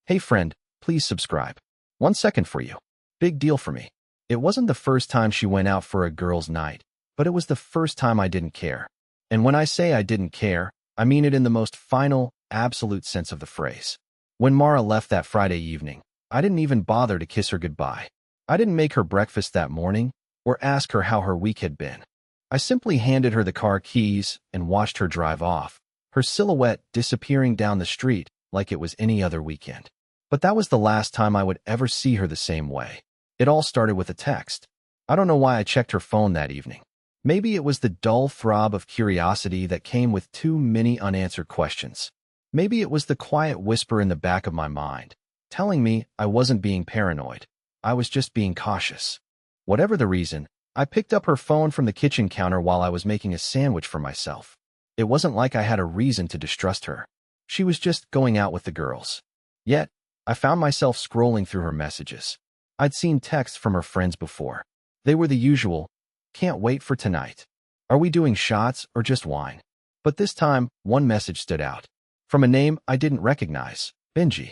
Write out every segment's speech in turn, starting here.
Hey friend, please subscribe. 1 second for you. Big deal for me. It wasn't the first time she went out for a girls' night, but it was the first time I didn't care. And when I say I didn't care, I mean it in the most final, absolute sense of the phrase. When Mara left that Friday evening, I didn't even bother to kiss her goodbye. I didn't make her breakfast that morning or ask her how her week had been. I simply handed her the car keys and watched her drive off, her silhouette disappearing down the street like it was any other weekend. But that was the last time I would ever see her the same way. It all started with a text. I don't know why I checked her phone that evening. Maybe it was the dull throb of curiosity that came with too many unanswered questions. Maybe it was the quiet whisper in the back of my mind, telling me I wasn't being paranoid. I was just being cautious. Whatever the reason, I picked up her phone from the kitchen counter while I was making a sandwich for myself. It wasn't like I had a reason to distrust her. She was just going out with the girls. Yet, I found myself scrolling through her messages. I'd seen texts from her friends before. They were the usual, "Can't wait for tonight. Are we doing shots or just wine?" But this time, one message stood out. From a name I didn't recognize, Benji.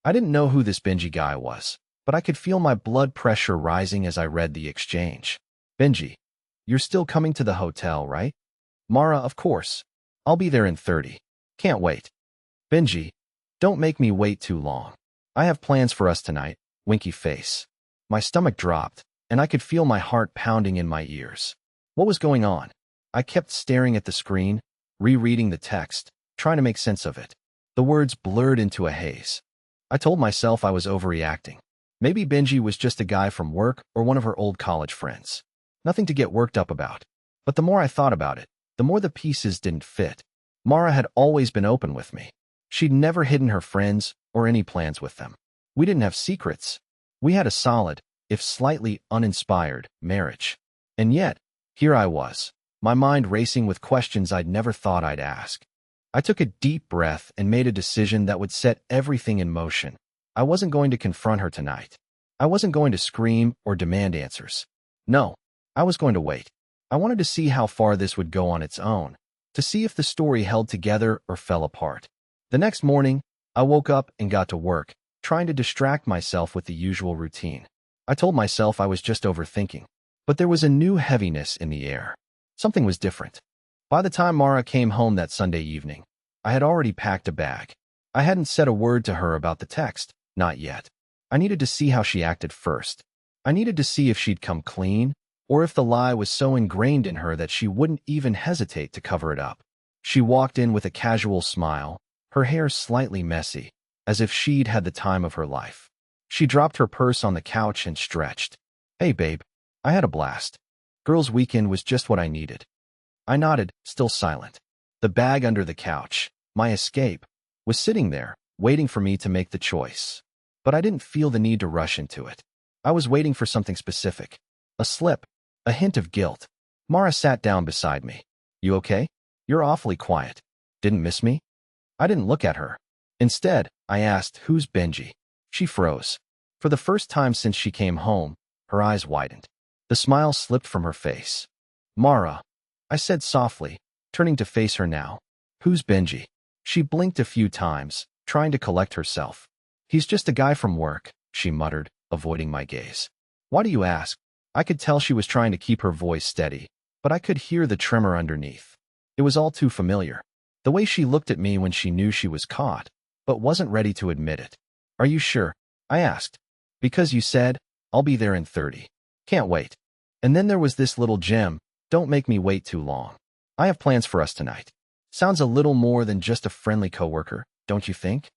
I didn't know who this Benji guy was, but I could feel my blood pressure rising as I read the exchange. Benji, you're still coming to the hotel, right? Mara, of course. I'll be there in 30. Can't wait. Benji, don't make me wait too long. I have plans for us tonight, winky face. My stomach dropped, and I could feel my heart pounding in my ears. What was going on? I kept staring at the screen, rereading the text, trying to make sense of it. The words blurred into a haze. I told myself I was overreacting. Maybe Benji was just a guy from work or one of her old college friends. Nothing to get worked up about. But the more I thought about it, the more the pieces didn't fit. Mara had always been open with me. She'd never hidden her friends or any plans with them. We didn't have secrets. We had a solid, if slightly uninspired, marriage. And yet, here I was, my mind racing with questions I'd never thought I'd ask. I took a deep breath and made a decision that would set everything in motion. I wasn't going to confront her tonight. I wasn't going to scream or demand answers. No, I was going to wait. I wanted to see how far this would go on its own, to see if the story held together or fell apart. The next morning, I woke up and got to work, trying to distract myself with the usual routine. I told myself I was just overthinking, but there was a new heaviness in the air. Something was different. By the time Mara came home that Sunday evening, I had already packed a bag. I hadn't said a word to her about the text, not yet. I needed to see how she acted first. I needed to see if she'd come clean, or if the lie was so ingrained in her that she wouldn't even hesitate to cover it up. She walked in with a casual smile, her hair slightly messy, as if she'd had the time of her life. She dropped her purse on the couch and stretched. "Hey babe, I had a blast. Girls' weekend was just what I needed." I nodded, still silent. The bag under the couch, my escape, was sitting there, waiting for me to make the choice. But I didn't feel the need to rush into it. I was waiting for something specific. A slip, a hint of guilt. Mara sat down beside me. "You okay? You're awfully quiet. Didn't miss me?" I didn't look at her. Instead, I asked, "Who's Benji?" She froze. For the first time since she came home, her eyes widened. The smile slipped from her face. "Mara," I said softly, turning to face her now. "Who's Benji?" She blinked a few times, trying to collect herself. "He's just a guy from work," she muttered, avoiding my gaze. "Why do you ask?" I could tell she was trying to keep her voice steady, but I could hear the tremor underneath. It was all too familiar. The way she looked at me when she knew she was caught, but wasn't ready to admit it. "Are you sure?" I asked. "Because you said, I'll be there in 30. Can't wait." And then there was this little gem, "Don't make me wait too long. I have plans for us tonight." Sounds a little more than just a friendly coworker, don't you think?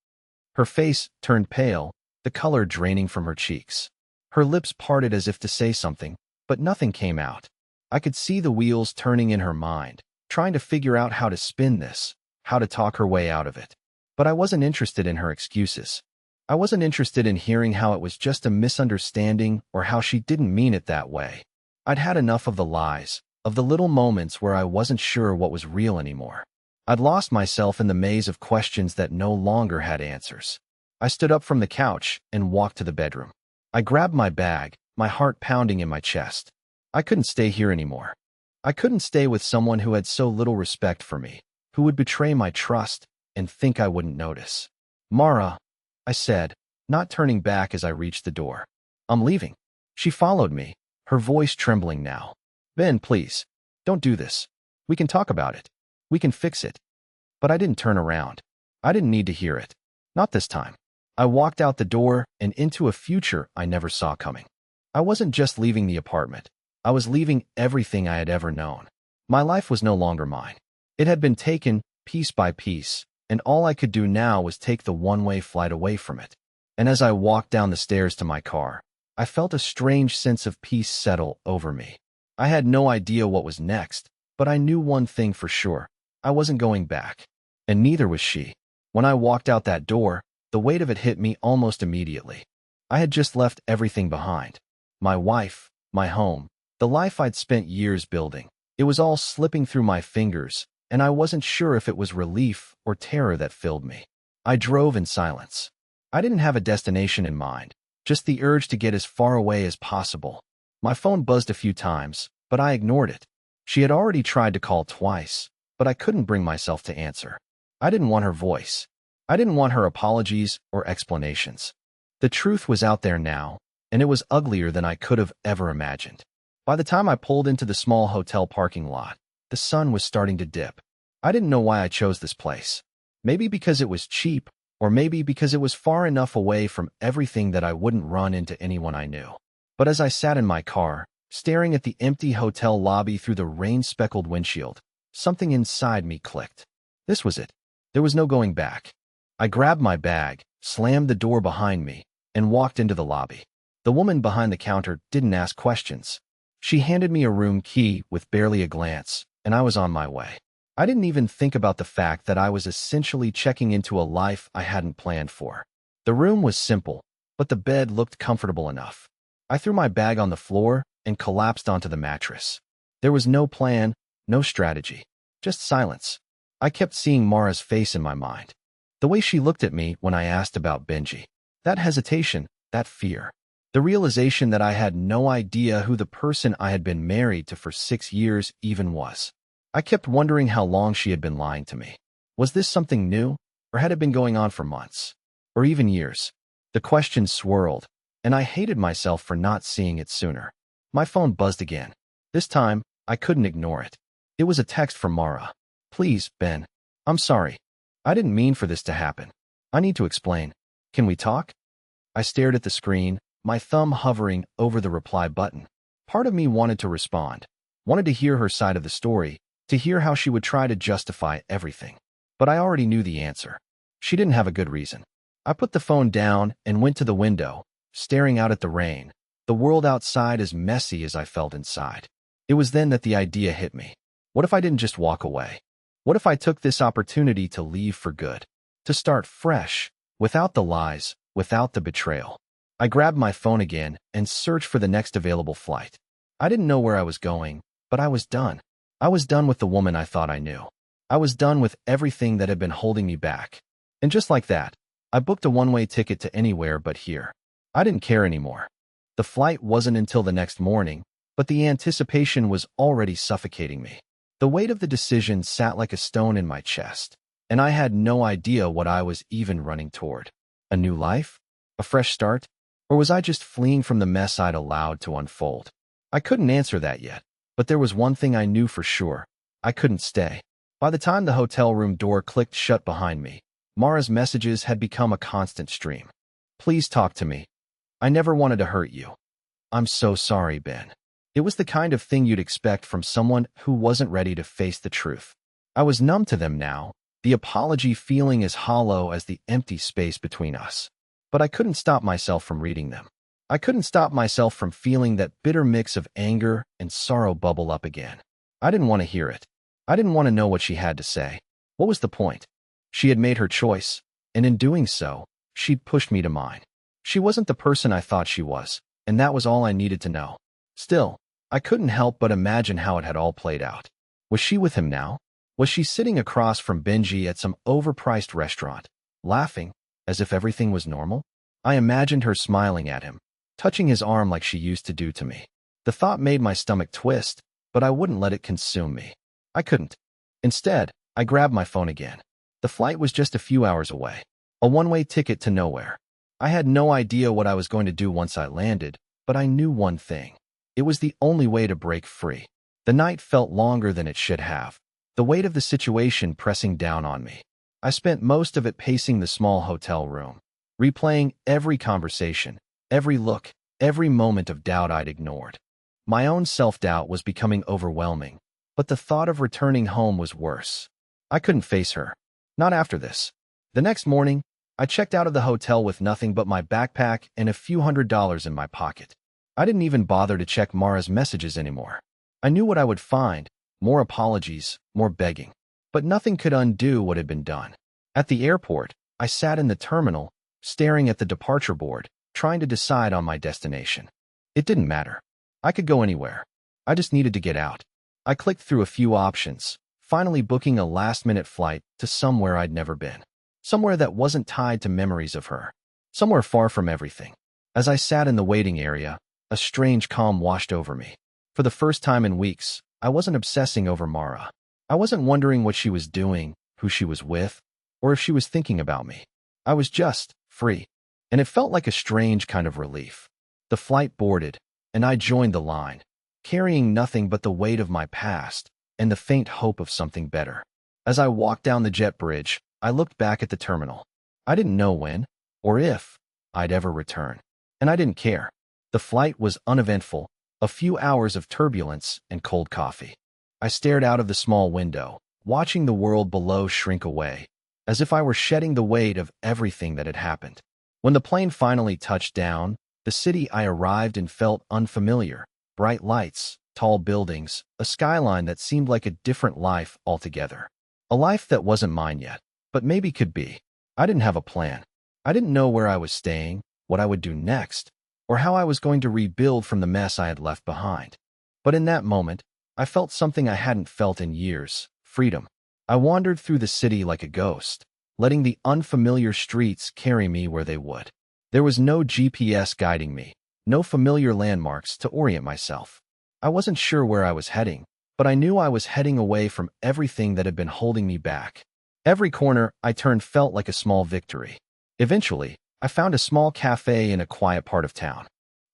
Her face turned pale, the color draining from her cheeks. Her lips parted as if to say something, but nothing came out. I could see the wheels turning in her mind, trying to figure out how to spin this, how to talk her way out of it. But I wasn't interested in her excuses. I wasn't interested in hearing how it was just a misunderstanding or how she didn't mean it that way. I'd had enough of the lies, of the little moments where I wasn't sure what was real anymore. I'd lost myself in the maze of questions that no longer had answers. I stood up from the couch and walked to the bedroom. I grabbed my bag, my heart pounding in my chest. I couldn't stay here anymore. I couldn't stay with someone who had so little respect for me, who would betray my trust and think I wouldn't notice. "Mara," I said, not turning back as I reached the door. "I'm leaving." She followed me, her voice trembling now. "Ben, please, don't do this. We can talk about it. We can fix it." But I didn't turn around. I didn't need to hear it. Not this time. I walked out the door and into a future I never saw coming. I wasn't just leaving the apartment. I was leaving everything I had ever known. My life was no longer mine. It had been taken piece by piece, and all I could do now was take the one-way flight away from it. And as I walked down the stairs to my car, I felt a strange sense of peace settle over me. I had no idea what was next, but I knew one thing for sure. I wasn't going back. And neither was she. When I walked out that door, the weight of it hit me almost immediately. I had just left everything behind. My wife, my home, the life I'd spent years building. It was all slipping through my fingers, and I wasn't sure if it was relief or terror that filled me. I drove in silence. I didn't have a destination in mind, just the urge to get as far away as possible. My phone buzzed a few times, but I ignored it. She had already tried to call twice, but I couldn't bring myself to answer. I didn't want her voice. I didn't want her apologies or explanations. The truth was out there now, and it was uglier than I could have ever imagined. By the time I pulled into the small hotel parking lot, the sun was starting to dip. I didn't know why I chose this place. Maybe because it was cheap, or maybe because it was far enough away from everything that I wouldn't run into anyone I knew. But as I sat in my car, staring at the empty hotel lobby through the rain-speckled windshield, something inside me clicked. This was it. There was no going back. I grabbed my bag, slammed the door behind me, and walked into the lobby. The woman behind the counter didn't ask questions. She handed me a room key with barely a glance, and I was on my way. I didn't even think about the fact that I was essentially checking into a life I hadn't planned for. The room was simple, but the bed looked comfortable enough. I threw my bag on the floor and collapsed onto the mattress. There was no plan, no strategy, just silence. I kept seeing Mara's face in my mind. The way she looked at me when I asked about Benji. That hesitation, that fear. The realization that I had no idea who the person I had been married to for 6 years even was. I kept wondering how long she had been lying to me. Was this something new, or had it been going on for months, or even years? The questions swirled, and I hated myself for not seeing it sooner. My phone buzzed again. This time, I couldn't ignore it. It was a text from Mara. "Please, Ben. I'm sorry. I didn't mean for this to happen. I need to explain. Can we talk?" I stared at the screen, my thumb hovering over the reply button. Part of me wanted to respond, wanted to hear her side of the story, to hear how she would try to justify everything. But I already knew the answer. She didn't have a good reason. I put the phone down and went to the window, staring out at the rain, the world outside as messy as I felt inside. It was then that the idea hit me. What if I didn't just walk away? What if I took this opportunity to leave for good? To start fresh, without the lies, without the betrayal. I grabbed my phone again and searched for the next available flight. I didn't know where I was going, but I was done. I was done with the woman I thought I knew. I was done with everything that had been holding me back. And just like that, I booked a one-way ticket to anywhere but here. I didn't care anymore. The flight wasn't until the next morning, but the anticipation was already suffocating me. The weight of the decision sat like a stone in my chest, and I had no idea what I was even running toward. A new life? A fresh start? Or was I just fleeing from the mess I'd allowed to unfold? I couldn't answer that yet, but there was one thing I knew for sure. I couldn't stay. By the time the hotel room door clicked shut behind me, Mara's messages had become a constant stream. "Please talk to me. I never wanted to hurt you. I'm so sorry, Ben." It was the kind of thing you'd expect from someone who wasn't ready to face the truth. I was numb to them now, the apology feeling as hollow as the empty space between us. But I couldn't stop myself from reading them. I couldn't stop myself from feeling that bitter mix of anger and sorrow bubble up again. I didn't want to hear it. I didn't want to know what she had to say. What was the point? She had made her choice, and in doing so, she'd pushed me to mine. She wasn't the person I thought she was, and that was all I needed to know. Still, I couldn't help but imagine how it had all played out. Was she with him now? Was she sitting across from Benji at some overpriced restaurant, laughing, as if everything was normal? I imagined her smiling at him, touching his arm like she used to do to me. The thought made my stomach twist, but I wouldn't let it consume me. I couldn't. Instead, I grabbed my phone again. The flight was just a few hours away. A one-way ticket to nowhere. I had no idea what I was going to do once I landed, but I knew one thing. It was the only way to break free. The night felt longer than it should have, the weight of the situation pressing down on me. I spent most of it pacing the small hotel room, replaying every conversation, every look, every moment of doubt I'd ignored. My own self-doubt was becoming overwhelming, but the thought of returning home was worse. I couldn't face her. Not after this. The next morning, I checked out of the hotel with nothing but my backpack and a few $100s in my pocket. I didn't even bother to check Mara's messages anymore. I knew what I would find: more apologies, more begging. But nothing could undo what had been done. At the airport, I sat in the terminal, staring at the departure board, trying to decide on my destination. It didn't matter. I could go anywhere. I just needed to get out. I clicked through a few options, finally booking a last-minute flight to somewhere I'd never been. Somewhere that wasn't tied to memories of her. Somewhere far from everything. As I sat in the waiting area, a strange calm washed over me. For the first time in weeks, I wasn't obsessing over Mara. I wasn't wondering what she was doing, who she was with, or if she was thinking about me. I was just free. And it felt like a strange kind of relief. The flight boarded, and I joined the line, carrying nothing but the weight of my past and the faint hope of something better. As I walked down the jet bridge, I looked back at the terminal. I didn't know when, or if, I'd ever return. And I didn't care. The flight was uneventful, a few hours of turbulence and cold coffee. I stared out of the small window, watching the world below shrink away, as if I were shedding the weight of everything that had happened. When the plane finally touched down, the city I arrived in felt unfamiliar. Bright lights, tall buildings, a skyline that seemed like a different life altogether. A life that wasn't mine yet, but maybe could be. I didn't have a plan. I didn't know where I was staying, what I would do next, or how I was going to rebuild from the mess I had left behind. But in that moment, I felt something I hadn't felt in years: freedom. I wandered through the city like a ghost, letting the unfamiliar streets carry me where they would. There was no GPS guiding me, no familiar landmarks to orient myself. I wasn't sure where I was heading, but I knew I was heading away from everything that had been holding me back. Every corner I turned felt like a small victory. Eventually, I found a small cafe in a quiet part of town.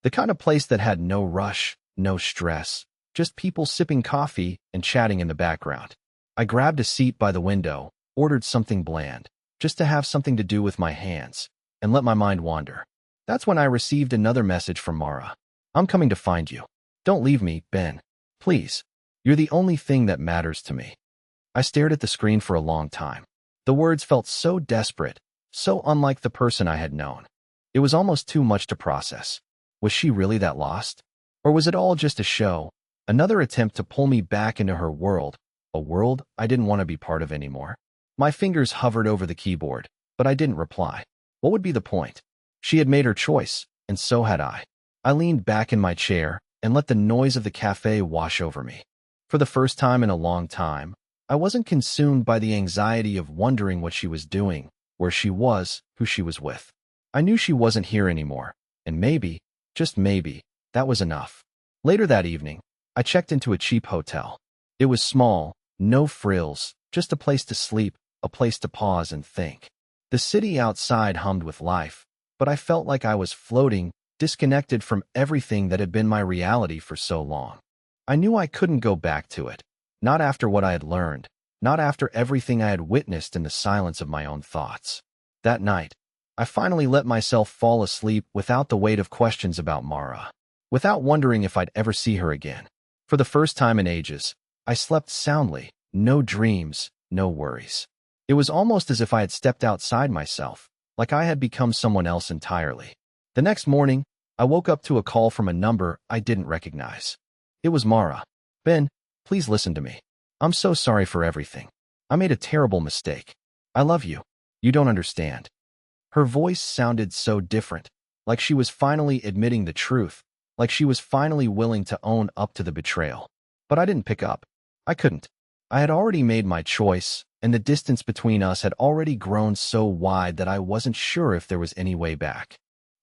The kind of place that had no rush, no stress, just people sipping coffee and chatting in the background. I grabbed a seat by the window, ordered something bland, just to have something to do with my hands, and let my mind wander. That's when I received another message from Mara. "I'm coming to find you. Don't leave me, Ben. Please. You're the only thing that matters to me." I stared at the screen for a long time. The words felt so desperate, so unlike the person I had known. It was almost too much to process. Was she really that lost? Or was it all just a show, another attempt to pull me back into her world, a world I didn't want to be part of anymore? My fingers hovered over the keyboard, but I didn't reply. What would be the point? She had made her choice, and so had I. I leaned back in my chair and let the noise of the cafe wash over me. For the first time in a long time, I wasn't consumed by the anxiety of wondering what she was doing, where she was, who she was with. I knew she wasn't here anymore, and maybe, just maybe, that was enough. Later that evening, I checked into a cheap hotel. It was small, no frills, just a place to sleep, a place to pause and think. The city outside hummed with life, but I felt like I was floating, disconnected from everything that had been my reality for so long. I knew I couldn't go back to it. Not after what I had learned, not after everything I had witnessed in the silence of my own thoughts. That night, I finally let myself fall asleep without the weight of questions about Mara, without wondering if I'd ever see her again. For the first time in ages, I slept soundly, no dreams, no worries. It was almost as if I had stepped outside myself, like I had become someone else entirely. The next morning, I woke up to a call from a number I didn't recognize. It was Mara. "Ben, please listen to me. I'm so sorry for everything. I made a terrible mistake. I love you. You don't understand." Her voice sounded so different, like she was finally admitting the truth, like she was finally willing to own up to the betrayal. But I didn't pick up. I couldn't. I had already made my choice, and the distance between us had already grown so wide that I wasn't sure if there was any way back.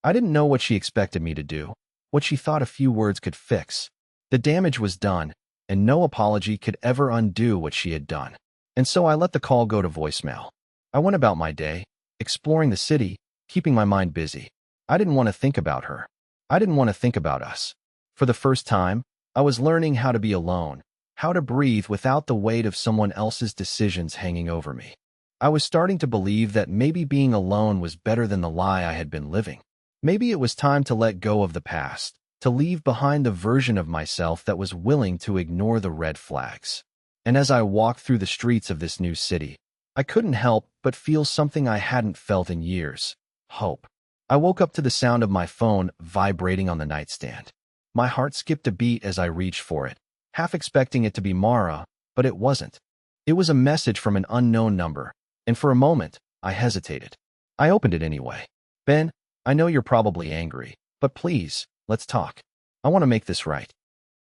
I didn't know what she expected me to do, what she thought a few words could fix. The damage was done, and no apology could ever undo what she had done. And so I let the call go to voicemail. I went about my day, exploring the city, keeping my mind busy. I didn't want to think about her. I didn't want to think about us. For the first time, I was learning how to be alone, how to breathe without the weight of someone else's decisions hanging over me. I was starting to believe that maybe being alone was better than the lie I had been living. Maybe it was time to let go of the past, to leave behind the version of myself that was willing to ignore the red flags. And as I walked through the streets of this new city, I couldn't help but feel something I hadn't felt in years: hope. I woke up to the sound of my phone vibrating on the nightstand. My heart skipped a beat as I reached for it, half expecting it to be Mara, but it wasn't. It was a message from an unknown number, and for a moment, I hesitated. I opened it anyway. "Ben, I know you're probably angry, but please, let's talk. I want to make this right."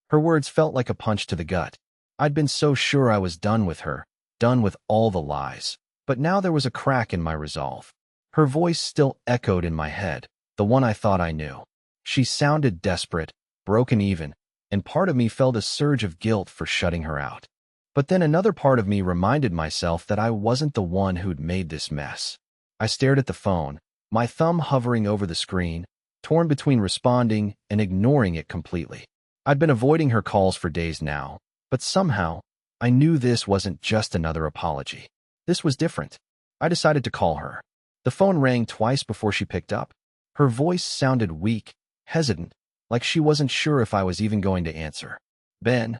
Her words felt like a punch to the gut. I'd been so sure I was done with her, done with all the lies, but now there was a crack in my resolve. Her voice still echoed in my head, the one I thought I knew. She sounded desperate, broken even, and part of me felt a surge of guilt for shutting her out. But then another part of me reminded myself that I wasn't the one who'd made this mess. I stared at the phone, my thumb hovering over the screen, torn between responding and ignoring it completely. I'd been avoiding her calls for days now, but somehow, I knew this wasn't just another apology. This was different. I decided to call her. The phone rang twice before she picked up. Her voice sounded weak, hesitant, like she wasn't sure if I was even going to answer. "Ben."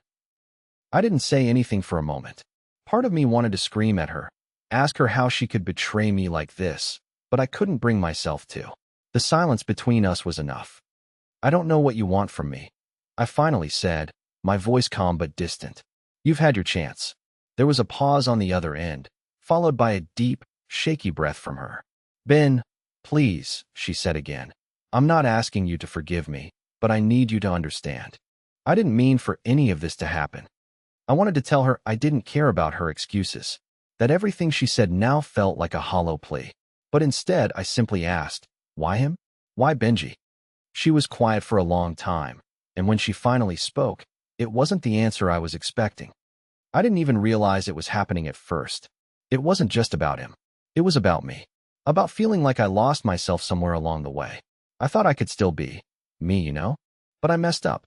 I didn't say anything for a moment. Part of me wanted to scream at her, ask her how she could betray me like this, but I couldn't bring myself to. The silence between us was enough. "I don't know what you want from me," I finally said, my voice calm but distant. "You've had your chance." There was a pause on the other end, followed by a deep, shaky breath from her. "Ben, please," she said again. "I'm not asking you to forgive me, but I need you to understand. I didn't mean for any of this to happen." I wanted to tell her I didn't care about her excuses, that everything she said now felt like a hollow plea. But instead, I simply asked, "Why him? Why Benji?" She was quiet for a long time, and when she finally spoke, it wasn't the answer I was expecting. I didn't even realize it was happening at first. It wasn't just about him. It was about me. About feeling like I lost myself somewhere along the way. I thought I could still be me, but I messed up.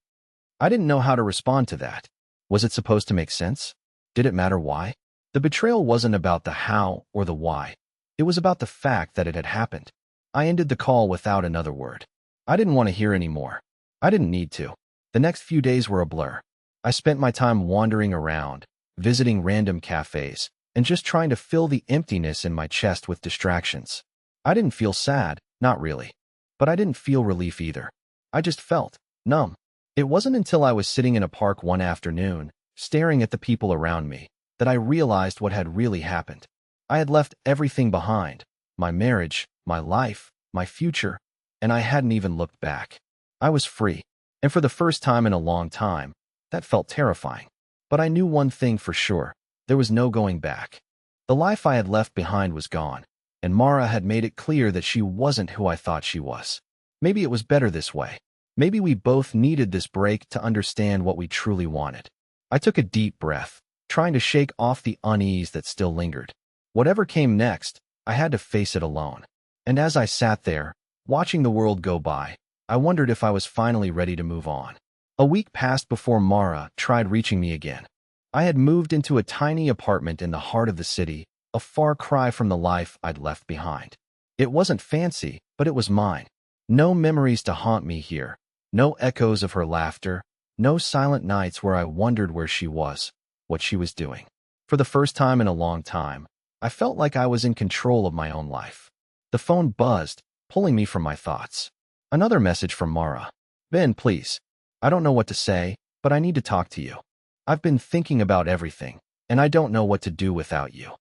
I didn't know how to respond to that. Was it supposed to make sense? Did it matter why? The betrayal wasn't about the how or the why. It was about the fact that it had happened. I ended the call without another word. I didn't want to hear any more. I didn't need to. The next few days were a blur. I spent my time wandering around, visiting random cafes, and just trying to fill the emptiness in my chest with distractions. I didn't feel sad, not really. But I didn't feel relief either. I just felt numb. It wasn't until I was sitting in a park one afternoon, staring at the people around me, that I realized what had really happened. I had left everything behind: my marriage, my life, my future, and I hadn't even looked back. I was free, and for the first time in a long time, that felt terrifying. But I knew one thing for sure: there was no going back. The life I had left behind was gone, and Mara had made it clear that she wasn't who I thought she was. Maybe it was better this way. Maybe we both needed this break to understand what we truly wanted. I took a deep breath, trying to shake off the unease that still lingered. Whatever came next, I had to face it alone. And as I sat there, watching the world go by, I wondered if I was finally ready to move on. A week passed before Mara tried reaching me again. I had moved into a tiny apartment in the heart of the city, a far cry from the life I'd left behind. It wasn't fancy, but it was mine. No memories to haunt me here. No echoes of her laughter, no silent nights where I wondered where she was, what she was doing. For the first time in a long time, I felt like I was in control of my own life. The phone buzzed, pulling me from my thoughts. Another message from Mara. "Ben, please. I don't know what to say, but I need to talk to you. I've been thinking about everything, and I don't know what to do without you."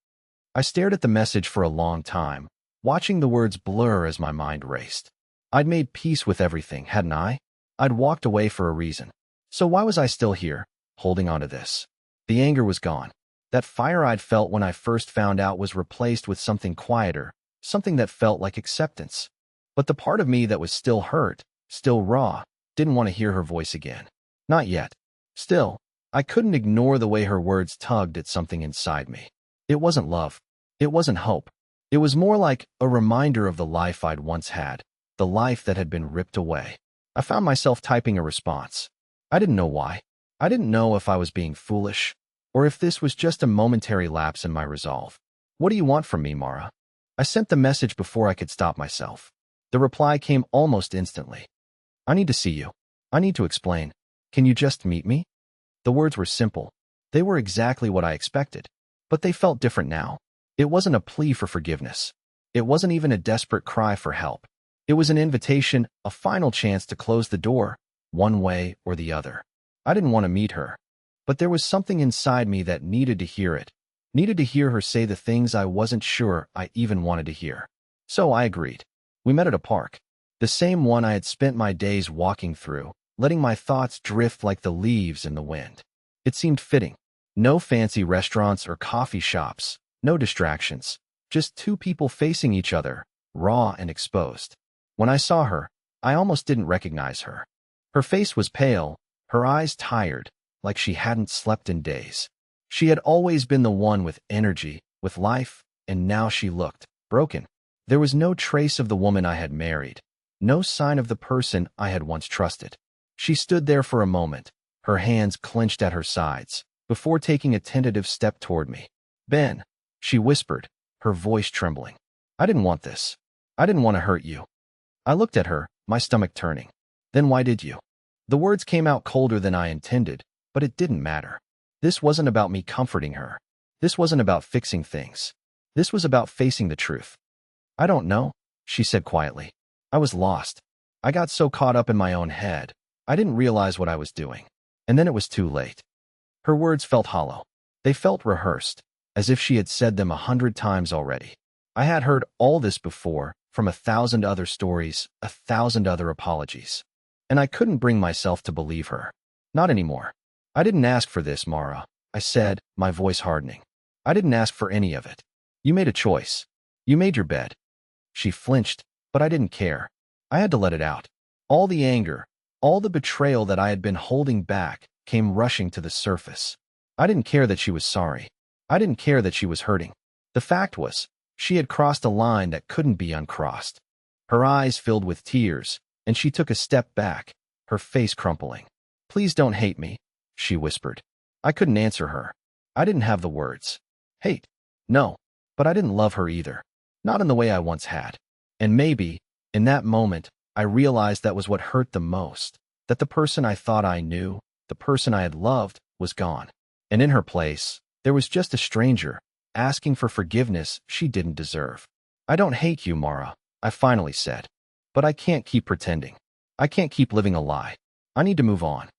I stared at the message for a long time, watching the words blur as my mind raced. I'd made peace with everything, hadn't I? I'd walked away for a reason. So why was I still here, holding on to this? The anger was gone. That fire I'd felt when I first found out was replaced with something quieter, something that felt like acceptance. But the part of me that was still hurt, still raw, didn't want to hear her voice again. Not yet. Still, I couldn't ignore the way her words tugged at something inside me. It wasn't love. It wasn't hope. It was more like a reminder of the life I'd once had, the life that had been ripped away. I found myself typing a response. I didn't know why. I didn't know if I was being foolish, or if this was just a momentary lapse in my resolve. What do you want from me, Mara? I sent the message before I could stop myself. The reply came almost instantly. I need to see you. I need to explain. Can you just meet me? The words were simple. They were exactly what I expected. But they felt different now. It wasn't a plea for forgiveness. It wasn't even a desperate cry for help. It was an invitation, a final chance to close the door, one way or the other. I didn't want to meet her. But there was something inside me that needed to hear it. Needed to hear her say the things I wasn't sure I even wanted to hear. So I agreed. We met at a park. The same one I had spent my days walking through, letting my thoughts drift like the leaves in the wind. It seemed fitting. No fancy restaurants or coffee shops, no distractions, just two people facing each other, raw and exposed. When I saw her, I almost didn't recognize her. Her face was pale, her eyes tired, like she hadn't slept in days. She had always been the one with energy, with life, and now she looked broken. There was no trace of the woman I had married, no sign of the person I had once trusted. She stood there for a moment, her hands clenched at her sides, before taking a tentative step toward me. Ben, she whispered, her voice trembling. I didn't want this. I didn't want to hurt you. I looked at her, my stomach turning. Then why did you? The words came out colder than I intended, but it didn't matter. This wasn't about me comforting her. This wasn't about fixing things. This was about facing the truth. I don't know, she said quietly. I was lost. I got so caught up in my own head, I didn't realize what I was doing. And then it was too late. Her words felt hollow. They felt rehearsed, as if she had said them 100 times already. I had heard all this before, from 1,000 other stories, 1,000 other apologies. And I couldn't bring myself to believe her. Not anymore. I didn't ask for this, Mara, I said, my voice hardening. I didn't ask for any of it. You made a choice. You made your bed. She flinched, but I didn't care. I had to let it out. All the anger, all the betrayal that I had been holding back came rushing to the surface. I didn't care that she was sorry. I didn't care that she was hurting. The fact was, she had crossed a line that couldn't be uncrossed. Her eyes filled with tears, and she took a step back, her face crumpling. Please don't hate me, she whispered. I couldn't answer her. I didn't have the words. Hate? No. But I didn't love her either. Not in the way I once had. And maybe, in that moment, I realized that was what hurt the most. That the person I thought I knew, the person I had loved, was gone. And in her place, there was just a stranger, asking for forgiveness she didn't deserve. I don't hate you, Mara, I finally said. But I can't keep pretending. I can't keep living a lie. I need to move on.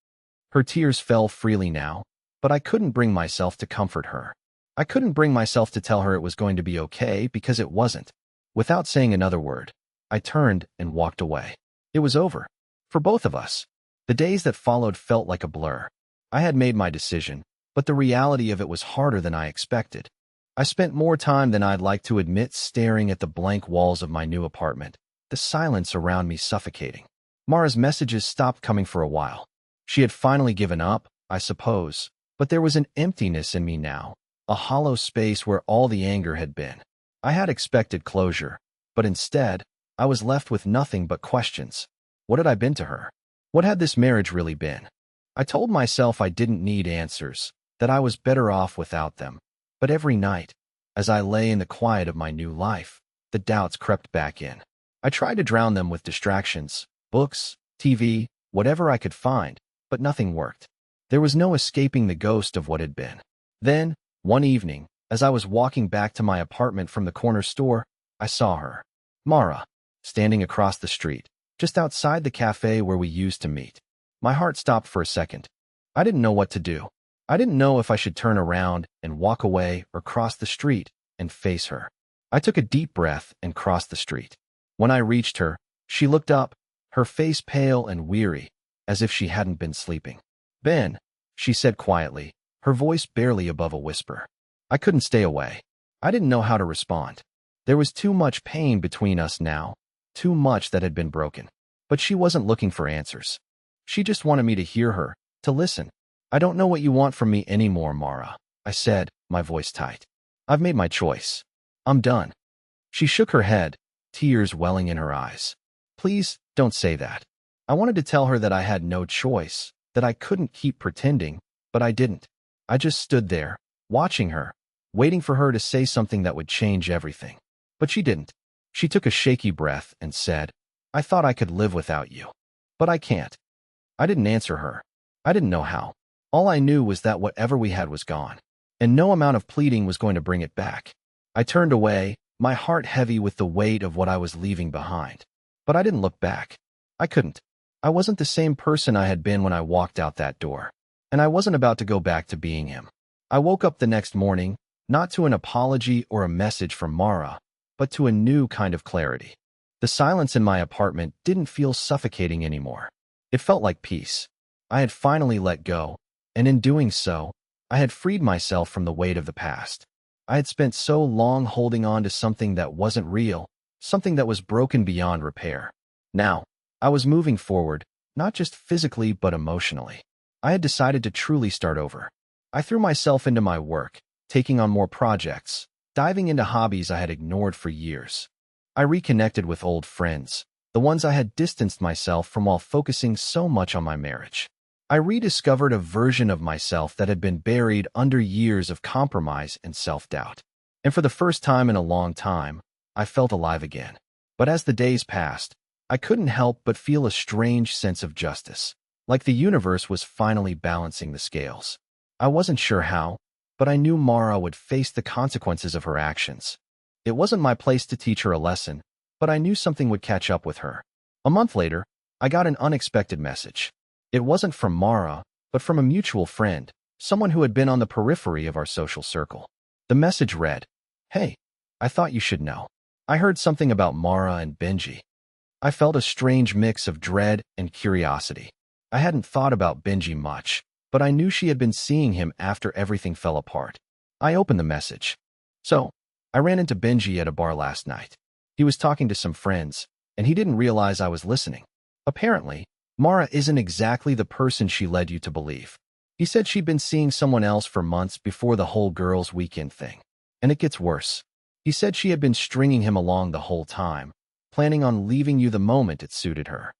Her tears fell freely now, but I couldn't bring myself to comfort her. I couldn't bring myself to tell her it was going to be okay because it wasn't. Without saying another word, I turned and walked away. It was over. For both of us. The days that followed felt like a blur. I had made my decision, but the reality of it was harder than I expected. I spent more time than I'd like to admit staring at the blank walls of my new apartment, the silence around me suffocating. Mara's messages stopped coming for a while. She had finally given up, I suppose, but there was an emptiness in me now, a hollow space where all the anger had been. I had expected closure, but instead, I was left with nothing but questions. What had I been to her? What had this marriage really been? I told myself I didn't need answers, that I was better off without them. But every night, as I lay in the quiet of my new life, the doubts crept back in. I tried to drown them with distractions, books, TV, whatever I could find, but nothing worked. There was no escaping the ghost of what had been. Then, one evening, as I was walking back to my apartment from the corner store, I saw her, Mara, standing across the street, just outside the cafe where we used to meet. My heart stopped for a second. I didn't know what to do. I didn't know if I should turn around and walk away or cross the street and face her. I took a deep breath and crossed the street. When I reached her, she looked up, her face pale and weary, as if she hadn't been sleeping. Ben, she said quietly, her voice barely above a whisper. I couldn't stay away. I didn't know how to respond. There was too much pain between us now, too much that had been broken. But she wasn't looking for answers. She just wanted me to hear her, to listen. I don't know what you want from me anymore, Mara, I said, my voice tight. I've made my choice. I'm done. She shook her head, tears welling in her eyes. Please, don't say that. I wanted to tell her that I had no choice, that I couldn't keep pretending, but I didn't. I just stood there, watching her, waiting for her to say something that would change everything. But she didn't. She took a shaky breath and said, I thought I could live without you. But I can't. I didn't answer her. I didn't know how. All I knew was that whatever we had was gone, and no amount of pleading was going to bring it back. I turned away, my heart heavy with the weight of what I was leaving behind. But I didn't look back. I couldn't. I wasn't the same person I had been when I walked out that door, and I wasn't about to go back to being him. I woke up the next morning, not to an apology or a message from Mara, but to a new kind of clarity. The silence in my apartment didn't feel suffocating anymore. It felt like peace. I had finally let go, and in doing so, I had freed myself from the weight of the past. I had spent so long holding on to something that wasn't real, something that was broken beyond repair. Now, I was moving forward, not just physically but emotionally. I had decided to truly start over. I threw myself into my work, taking on more projects, diving into hobbies I had ignored for years. I reconnected with old friends, the ones I had distanced myself from while focusing so much on my marriage. I rediscovered a version of myself that had been buried under years of compromise and self-doubt. And for the first time in a long time, I felt alive again. But as the days passed, I couldn't help but feel a strange sense of justice, like the universe was finally balancing the scales. I wasn't sure how, but I knew Mara would face the consequences of her actions. It wasn't my place to teach her a lesson, but I knew something would catch up with her. A month later, I got an unexpected message. It wasn't from Mara, but from a mutual friend, someone who had been on the periphery of our social circle. The message read, Hey, I thought you should know. I heard something about Mara and Benji. I felt a strange mix of dread and curiosity. I hadn't thought about Benji much, but I knew she had been seeing him after everything fell apart. I opened the message. So, I ran into Benji at a bar last night. He was talking to some friends, and he didn't realize I was listening. Apparently, Mara isn't exactly the person she led you to believe. He said she'd been seeing someone else for months before the whole girls' weekend thing. And it gets worse. He said she had been stringing him along the whole time, planning on leaving you the moment it suited her.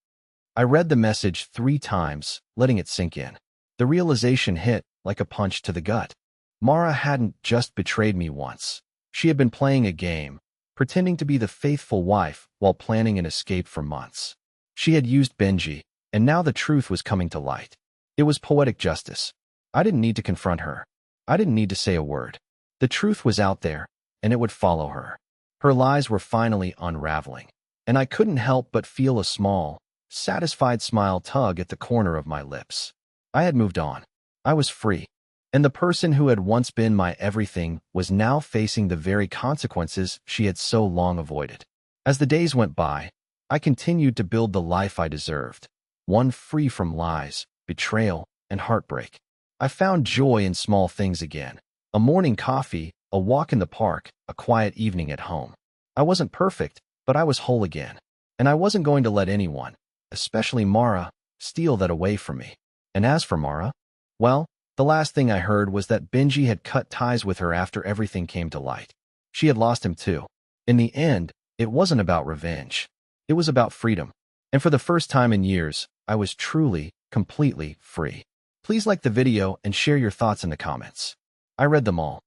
I read the message 3 times, letting it sink in. The realization hit like a punch to the gut. Mara hadn't just betrayed me once. She had been playing a game, pretending to be the faithful wife while planning an escape for months. She had used Benji, and now the truth was coming to light. It was poetic justice. I didn't need to confront her. I didn't need to say a word. The truth was out there, and it would follow her. Her lies were finally unraveling, and I couldn't help but feel a small, satisfied smile tug at the corner of my lips. I had moved on. I was free. And the person who had once been my everything was now facing the very consequences she had so long avoided. As the days went by, I continued to build the life I deserved, one free from lies, betrayal, and heartbreak. I found joy in small things again. A morning coffee, a walk in the park, a quiet evening at home. I wasn't perfect, but I was whole again. And I wasn't going to let anyone, especially Mara, steal that away from me. And as for Mara, well, the last thing I heard was that Benji had cut ties with her after everything came to light. She had lost him too. In the end, it wasn't about revenge. It was about freedom. And for the first time in years, I was truly, completely free. Please like the video and share your thoughts in the comments. I read them all.